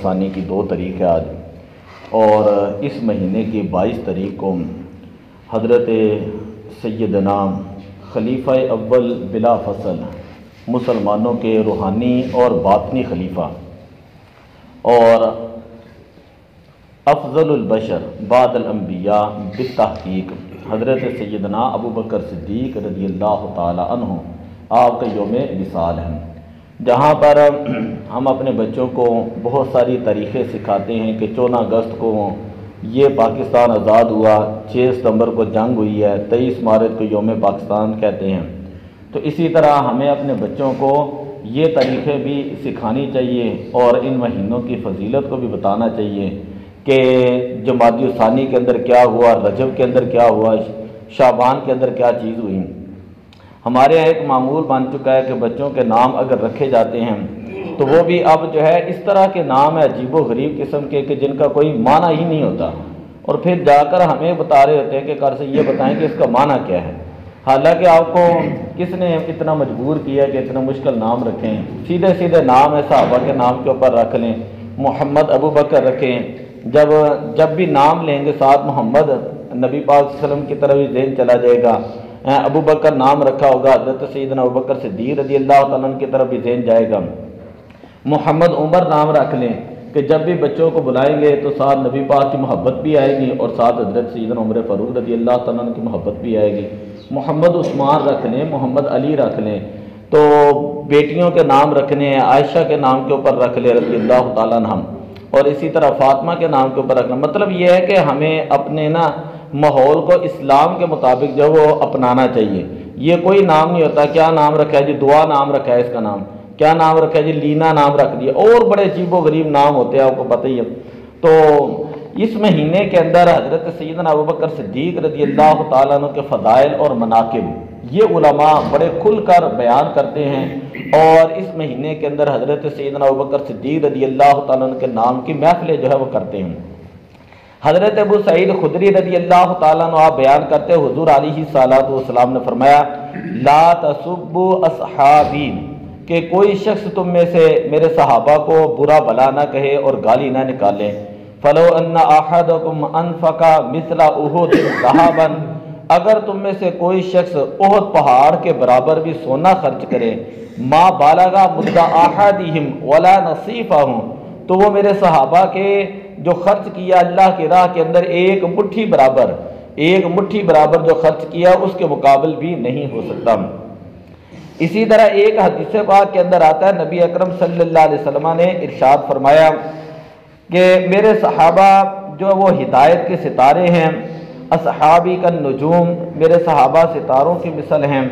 ثانی کی 2 تاریخ ہے آج، اور اس مہینے کی 22 تاریخ کو حضرت سیدنا خلیفہ اول بلا فصل مسلمانوں کے روحانی اور باطنی خلیفہ اور افضل البشر بعد الانبیاء بالتحقیق حضرت سیدنا ابو بکر صدیق رضی اللہ تعالی عنہ آپ کا یوم وصال ہے، جہاں پر ہم اپنے بچوں کو بہت ساری تاریخیں سکھاتے ہیں کہ 14 اگست کو یہ پاکستان آزاد ہوا، 6 ستمبر کو جنگ ہوئی ہے، 23 مارچ کو یوم پاکستان کہتے ہیں۔ تو اسی طرح ہمیں اپنے بچوں کو یہ تاریخیں بھی سکھانی چاہیے اور ان مہینوں کی فضیلت کو بھی بتانا چاہیے کہ جمادی الثانی کے اندر کیا ہوا، رجب کے اندر کیا ہوا، شعبان کے اندر کیا چیز ہوئی۔ ہمارے یہاں ایک معمول بن چکا ہے کہ بچوں کے نام اگر رکھے جاتے ہیں تو وہ بھی اب جو ہے اس طرح کے نام ہے عجیب و غریب قسم کے کہ جن کا کوئی معنی ہی نہیں ہوتا، اور پھر جا کر ہمیں بتا رہے ہوتے ہیں کہ کر سے یہ بتائیں کہ اس کا معنی کیا ہے، حالانکہ آپ کو کس نے اتنا مجبور کیا کہ اتنا مشکل نام رکھیں؟ سیدھے سیدھے نام ہے، صحابہ کے نام کے اوپر رکھ لیں، محمد ابو بکر رکھیں، جب بھی نام لیں گے ساتھ محمد نبی پاک صلی اللہ علیہ وسلم کی طرف ہی ذہن چلا جائے گا۔ ابو بکر نام رکھا ہوگا، حضرت سیدنا ابو بکر صدیق رضی اللہ تعالیٰ عنہ کی طرف بھی ذہن جائے گا۔ محمد عمر نام رکھ لیں کہ جب بھی بچوں کو بلائیں گے تو ساتھ نبی پاک کی محبت بھی آئے گی اور ساتھ حضرت سیدنا عمر فاروق رضی اللہ تعالیٰ عنہ کی محبت بھی آئے گی۔ محمد عثمان رکھ لیں، محمد علی رکھ لیں، تو بیٹیوں کے نام رکھنے ہیں، عائشہ کے نام کے اوپر رکھ لیں رضی اللہ تعالیٰ عنہ، اور اسی طرح فاطمہ کے نام کے اوپر رکھنا۔ مطلب یہ ہے کہ ہمیں اپنے ماحول کو اسلام کے مطابق جو وہ اپنانا چاہیے۔ یہ کوئی نام نہیں ہوتا، کیا نام رکھا ہے جی، دعا نام رکھا ہے اس کا نام، کیا نام رکھا ہے جی، لینا نام رکھ دیا، اور بڑے عجیب و غریب نام ہوتے ہیں، آپ کو پتہ ہی ہے۔ تو اس مہینے کے اندر حضرت سیدنا ابوبکر صدیق رضی اللہ تعالیٰ عنہ کے فضائل اور مناقب یہ علماء بڑے کھل کر بیان کرتے ہیں، اور اس مہینے کے اندر حضرت سیدنا ابوبکر صدیق رضی اللہ تعالیٰ عنہ کے نام کی محفلیں جو ہے وہ کرتے ہیں۔ حضرت ابو سعید خدری رضی اللہ تعالیٰ عنہ آپ بیان کرتے ہیں، حضور علیہ الصلوۃ والسلام نے فرمایا لا تسبوا اصحابی، کہ کوئی شخص تم میں سے میرے صحابہ کو برا بلا نہ کہے اور گالی نہ نکالے۔ فلو ان احدکم انفق مثل احد ذهبا، اگر تم میں سے کوئی شخص احد پہاڑ کے برابر بھی سونا خرچ کرے، ما بالغ مد احدہم ولا نصیفہم، تو وہ میرے صحابہ کے جو خرچ کیا اللہ کی راہ کے اندر ایک مٹھی برابر جو خرچ کیا اس کے مقابل بھی نہیں ہو سکتا۔ اسی طرح ایک حدیث پاک کے اندر آتا ہے، نبی اکرم صلی اللہ علیہ وسلم نے ارشاد فرمایا کہ میرے صحابہ جو وہ ہدایت کے ستارے ہیں، اصحابی کا نجوم، میرے صحابہ ستاروں کی مثل ہیں،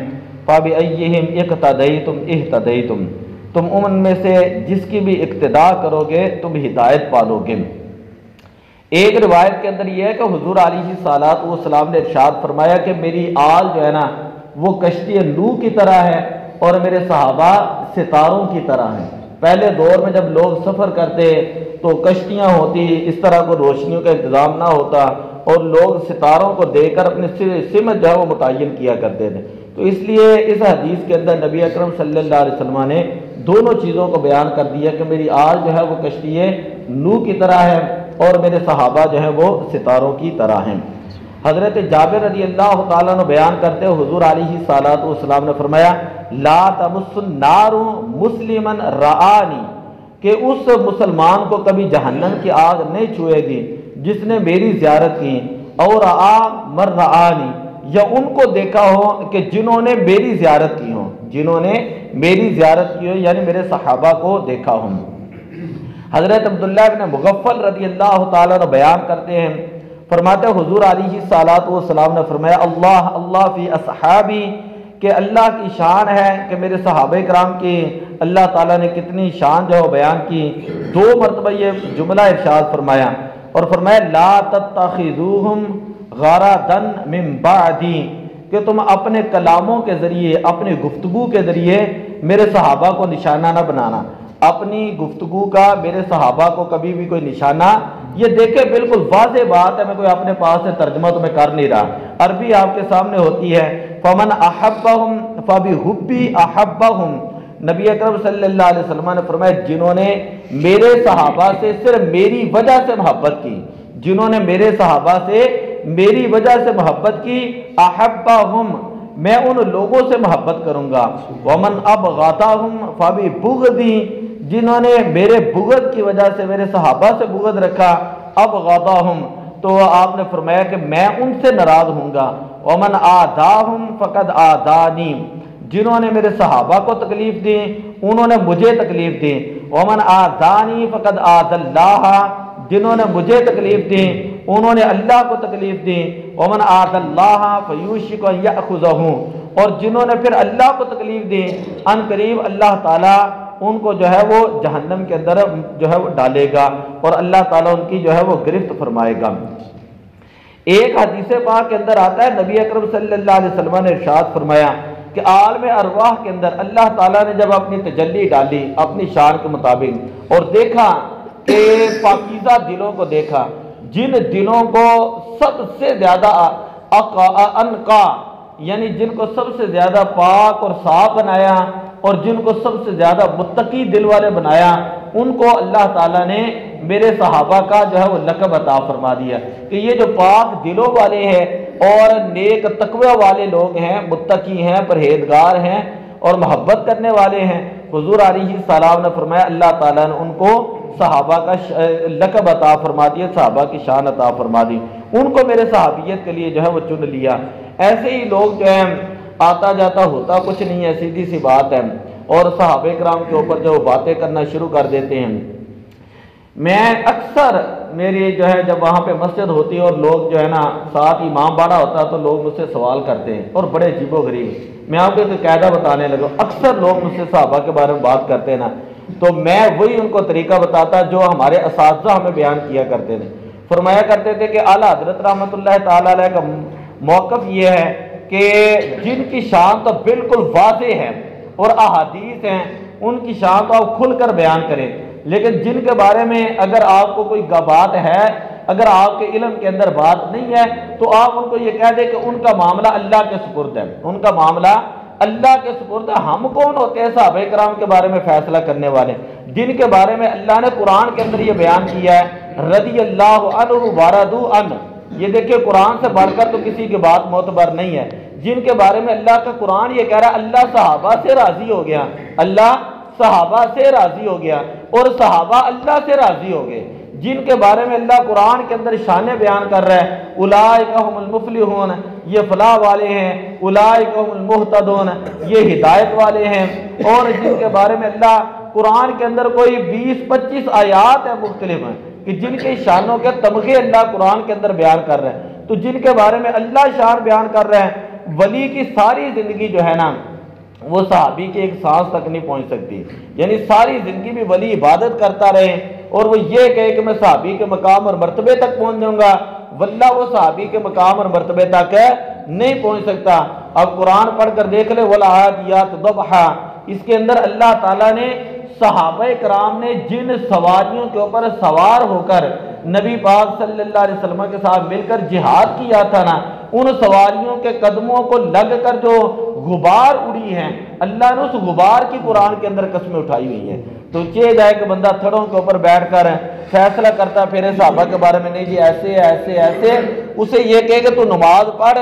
فَبِأَيِّهِمْ اقْتَدَيْتُمْ اهْتَدَيْتُمْ، تم ان میں سے جس کی بھی اقتداء کرو گے تم ہدایت پالو گے۔ ایک روایت کے اندر یہ ہے کہ حضور علیہ الصلوۃ والسلام نے ارشاد فرمایا کہ میری آل جو ہے وہ کشتی نوح کی طرح ہے اور میرے صحابہ ستاروں کی طرح ہیں۔ پہلے دور میں جب لوگ سفر کرتے تو کشتیاں ہوتی، اس طرح کو روشنیوں کا انتظام نہ ہوتا، اور لوگ ستاروں کو دیکھ کر اپنے سمت جو ہے وہ متعین کیا کرتے تھے۔ تو اس لیے اس حدیث کے اندر نبی اکرم صلی اللہ علیہ وسلم نے دونوں چیزوں کو بیان کر دیا کہ میری آل جو ہے وہ کشتی نوح کی طرح ہے اور میرے صحابہ جو ہیں وہ ستاروں کی طرح ہیں۔ حضرت جابر رضی اللہ تعالیٰ عنہ بیان کرتے ہیں، حضور علیہ الصلوۃ والسلام نے فرمایا لا تمس النار مسلما رآنی، کہ اس مسلمان کو کبھی جہنم کی آگ نہیں چھوئے گی جس نے میری زیارت کی، اور رآ من رآنی، یا ان کو دیکھا ہو کہ جنہوں نے میری زیارت کی ہو، یعنی میرے صحابہ کو دیکھا ہوں۔ حضرت عبداللہ بن مغفل رضی اللہ تعالیٰ عنہ بیان کرتے ہیں، فرماتے ہیں حضور علیہ الصلوۃ والسلام نے فرمایا اللہ فی اصحابی، کہ اللہ کی شان ہے کہ میرے صحابہ کرام کی اللہ تعالیٰ نے کتنی شان جو بیان کی۔ 2 مرتبہ یہ جملہ ارشاد فرمایا، اور فرمایا لا تتخذوہم غرضا من بعدی، کہ تم اپنے کلاموں کے ذریعے، اپنی گفتگو کے ذریعے میرے صحابہ کو نشانہ نہ بنانا، اپنی گفتگو کا میرے صحابہ کو کبھی بھی کوئی نشانہ، یہ دیکھیں بالکل واضح بات ہے، میں کوئی اپنے پاس سے ترجمہ تو میں کر نہیں رہا، عربی آپ کے سامنے ہوتی ہے، فمن احبہم فبحبی احبہم، نبی اکرم صلی اللہ علیہ وسلم نے فرمایا جنہوں نے میرے صحابہ سے صرف میری وجہ سے محبت کی، جنہوں نے میرے صحابہ سے میری وجہ سے محبت کی، احبہم میں ان لوگوں سے محبت کروں گا، ومن ابغضہم فببغضی جنہوں نے میرے بغض کی وجہ سے میرے صحابہ سے بغض رکھا، ابغضہم تو آپ نے فرمایا کہ میں ان سے ناراض ہوں گا، ومن آذاہم فقد آذانی جنہوں نے میرے صحابہ کو تکلیف دی انہوں نے مجھے تکلیف دی، ومن آذانی فقد آذى اللہ جنہوں نے مجھے تکلیف دی انہوں نے اللہ کو تکلیف دی، ومن آذى اللہ فیوشک ان یأخذہ اور جنہوں نے پھر اللہ کو تکلیف دی ان قریب اللہ تعالیٰ ان کو جو ہے وہ جہنم کے اندر جو ہے وہ ڈالے گا اور اللہ تعالیٰ ان کی جو ہے وہ گرفت فرمائے گا۔ ایک حدیث پاک کے اندر آتا ہے نبی اکرم صلی اللہ علیہ وسلم نے ارشاد فرمایا کہ عالم ارواح کے اندر اللہ تعالیٰ نے جب اپنی تجلی ڈالی اپنی شان کے مطابق اور دیکھا کہ پاکیزہ دلوں کو دیکھا، جن دلوں کو سب سے زیادہ انقا یعنی جن کو سب سے زیادہ پاک اور صاف بنایا اور جن کو سب سے زیادہ متقی دل والے بنایا، ان کو اللہ تعالیٰ نے میرے صحابہ کا جو ہے وہ لقب عطا فرما دیا کہ یہ جو پاک دلوں والے ہیں اور نیک تقوی والے لوگ ہیں، متقی ہیں، پرہیزگار ہیں اور محبت کرنے والے ہیں، حضور علیہ السلام نے فرمایا اللہ تعالیٰ نے ان کو صحابہ کا لقب عطا فرما دیا، صحابہ کی شان عطا فرما دی، ان کو میرے صحابیت کے لیے جو ہے وہ چن لیا۔ ایسے ہی لوگ جو ہیں آتا جاتا ہوتا کچھ نہیں ہے، سیدھی سی بات ہے، اور صحابہ کرام کے اوپر جو باتیں کرنا شروع کر دیتے ہیں۔ میں اکثر میری جو ہے جب وہاں پہ مسجد ہوتی ہے اور لوگ جو ہے نا ساتھ امام باڑا ہوتا ہے تو لوگ مجھ سے سوال کرتے ہیں اور بڑے عجیب و غریب، میں آپ کو ایک قاعدہ بتانے لگا، اکثر لوگ مجھ سے صحابہ کے بارے میں بات کرتے ہیں نا تو میں وہی ان کو طریقہ بتاتا جو ہمارے اساتذہ ہمیں بیان کیا کرتے تھے، فرمایا کرتے تھے کہ اعلیٰ حضرت رحمۃ اللہ تعالیٰ علیہ کا موقف یہ ہے کہ جن کی شان تو بالکل واضح ہے اور احادیث ہیں ان کی شان تو آپ کھل کر بیان کریں، لیکن جن کے بارے میں اگر آپ کو کوئی بات ہے، اگر آپ کے علم کے اندر بات نہیں ہے تو آپ ان کو یہ کہہ دیں کہ ان کا معاملہ اللہ کے سپرد ہے، ان کا معاملہ اللہ کے سپرد ہے۔ ہم کون ہوتے ہیں صحابہ کرام کے بارے میں فیصلہ کرنے والے، جن کے بارے میں اللہ نے قرآن کے اندر یہ بیان کیا ہے رضی اللہ عنہ ورضوا عنہ، یہ دیکھیں قرآن سے بڑھ کر تو کسی کی بات معتبر نہیں ہے، جن کے بارے میں اللہ کا قرآن یہ کہہ رہا ہے اللہ صحابہ سے راضی ہو گیا، اللہ صحابہ سے راضی ہو گیا اور صحابہ اللہ سے راضی ہو گئے، جن کے بارے میں اللہ قرآن کے اندر شانیں بیان کر رہا ہے اولئک هم المفلحون یہ فلاح والے ہیں، اولئک هم المہتدون یہ ہدایت والے ہیں، اور جن کے بارے میں اللہ قرآن کے اندر کوئی 20-25 آیات ہیں مختلف ہیں کہ جن کے شانوں کے تمغے اللہ قرآن کے اندر بیان کر رہے ہیں، تو جن کے بارے میں اللہ شان بیان کر رہے ہیں، ولی کی ساری زندگی جو ہے نا وہ صحابی کے ایک سانس تک نہیں پہنچ سکتی، یعنی ساری زندگی بھی ولی عبادت کرتا رہے اور وہ یہ کہے کہ میں صحابی کے مقام اور مرتبے تک پہنچ جاؤں گا، واللہ وہ صحابی کے مقام اور مرتبے تک نہیں پہنچ سکتا۔ اب قرآن پڑھ کر دیکھ لے والعادیات ضبحا، اس کے اندر اللہ تعالیٰ نے صحابہ کرام نے جن سواریوں کے اوپر سوار ہو کر نبی پاک صلی اللہ علیہ وسلم کے ساتھ مل کر جہاد کیا تھا نا، ان سواریوں کے قدموں کو لگ کر جو غبار اڑی ہیں اللہ نے اس غبار کی قرآن کے اندر قسمیں اٹھائی ہوئی ہیں۔ تو چاہے جائے کہ بندہ تھڑوں کے اوپر بیٹھ کر فیصلہ کرتا پھر صحابہ کے بارے میں نہیں جی ایسے ایسے ایسے، اسے یہ کہے کہ تو نماز پڑھ،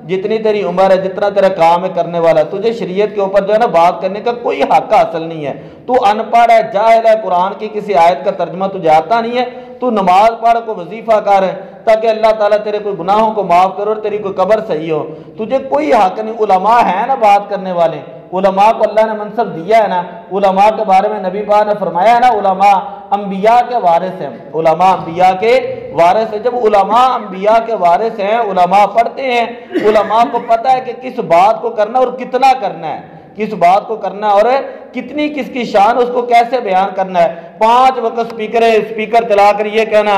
جتنی تیری عمر ہے جتنا تیرا کام ہے کرنے والا، تجھے شریعت کے اوپر جو ہے نا بات کرنے کا کوئی حق حاصل نہیں ہے، تو ان پڑھ ہے، جاہل ہے، قرآن کی کسی آیت کا ترجمہ تجھے آتا نہیں ہے، تو نماز پڑھ کو وظیفہ کر تاکہ اللہ تعالیٰ تیرے کوئی گناہوں کو معاف کرے اور تیری کوئی قبر صحیح ہو، تجھے کوئی حق نہیں۔ علماء ہیں نا بات کرنے والے، علماء کو اللہ نے منصب دیا ہے نا، علماء کے بارے میں نبی پاک نے فرمایا ہے نا علماء انبیاء کے وارث ہیں، علماء انبیاء کے وارث ہیں۔ جب علماء انبیاء کے وارث ہیں، علماء پڑھتے ہیں، علماء کو پتہ ہے کہ کس بات کو کرنا اور کتنا کرنا ہے، کس بات کو کرنا اور کتنی کس کی شان اس کو کیسے بیان کرنا ہے۔ 5 وقت سپیکر چلا کر یہ کہنا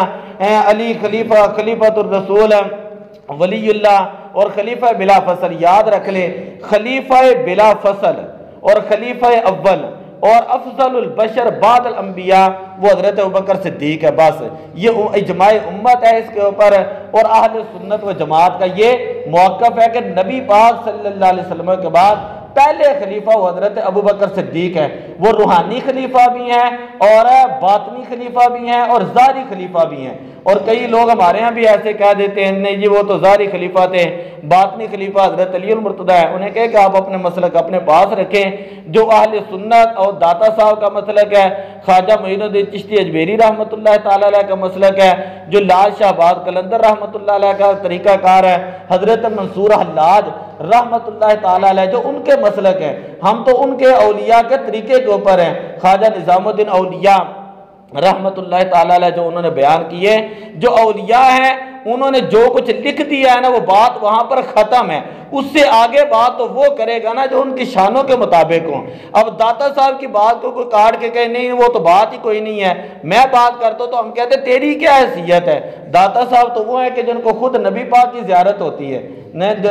علی خلیفہ خلیفۃ الرسول ولی اللہ اور خلیفہ بلا فصل، یاد رکھ لے خلیفہ بلا فصل اور خلیفہ اول اور افضل البشر بعد الانبیاء وہ حضرت ابوبکر صدیق ہے، بس یہ اجماع امت ہے اس کے اوپر، اور اہل سنت و جماعت کا یہ موقف ہے کہ نبی پاک صلی اللہ علیہ وسلم کے بعد پہلے خلیفہ وہ حضرت ابو بکر صدیق ہے، وہ روحانی خلیفہ بھی ہیں اور باطنی خلیفہ بھی ہیں اور ظاہری خلیفہ بھی ہیں۔ اور کئی لوگ ہمارے ہاں بھی ایسے کہہ دیتے ہیں نہیں جی وہ تو ظاہری خلیفہ تھے، باطنی خلیفہ حضرت علی المرتضیٰ ہے۔ انہیں کہے کہ آپ اپنے مسلک اپنے پاس رکھیں، جو اہل سنت اور داتا صاحب کا مسلک ہے، خواجہ معین الدین چشتی اجمیری رحمۃ اللہ تعالی علیہ کا مسلک ہے، جو لال شاہ آباد قلندر رحمۃ اللہ علیہ کا طریقہ کار ہے، حضرت منصور حلاج رحمۃ اللہ تعالی علیہ جو ان کے مسلک ہیں، ہم تو ان کے اولیاء کے طریقے کے اوپر ہیں۔ خواجہ نظام الدین اولیاء رحمۃ اللہ تعالی علیہ جو انہوں نے بیان کیے، جو اولیاء ہیں انہوں نے جو کچھ لکھ دیا ہے نا وہ بات وہاں پر ختم ہے، اس سے آگے بات تو وہ کرے گا نا جو ان کی شانوں کے مطابق ہوں۔ اب داتا صاحب کی بات کو کوئی کاٹ کے کہے نہیں وہ تو بات ہی کوئی نہیں ہے، میں بات کرتا ہوں تو ہم کہتے تیری کیا حیثیت ہے؟ داتا صاحب تو وہ ہیں کہ جن کو خود نبی پاک کی زیارت ہوتی ہے،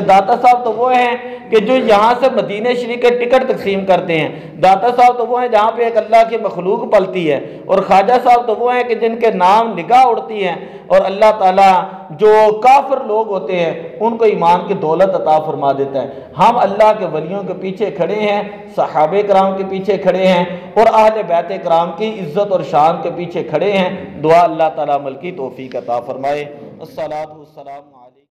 داتا صاحب تو وہ ہیں کہ جو یہاں سے مدینہ شریف کے ٹکٹ تقسیم کرتے ہیں، داتا صاحب تو وہ ہیں جہاں پہ ایک اللہ کی مخلوق پلتی ہے، اور خواجہ صاحب تو وہ ہیں کہ جن کے نام نگاہ اڑتی ہیں، اور اللہ تعالیٰ جو کافر لوگ ہوتے ہیں ان کو ایمان کی دولت عطا فرما دیتا ہے۔ ہم اللہ کے ولیوں کے پیچھے کھڑے ہیں، صحابہ کرام کے پیچھے کھڑے ہیں، اور اہل بیت کرام کی عزت اور شان کے پیچھے کھڑے ہیں۔ دعا اللہ تعالیٰ عمل کی توفیق عطا فرمائے۔ الصلاۃ والسلام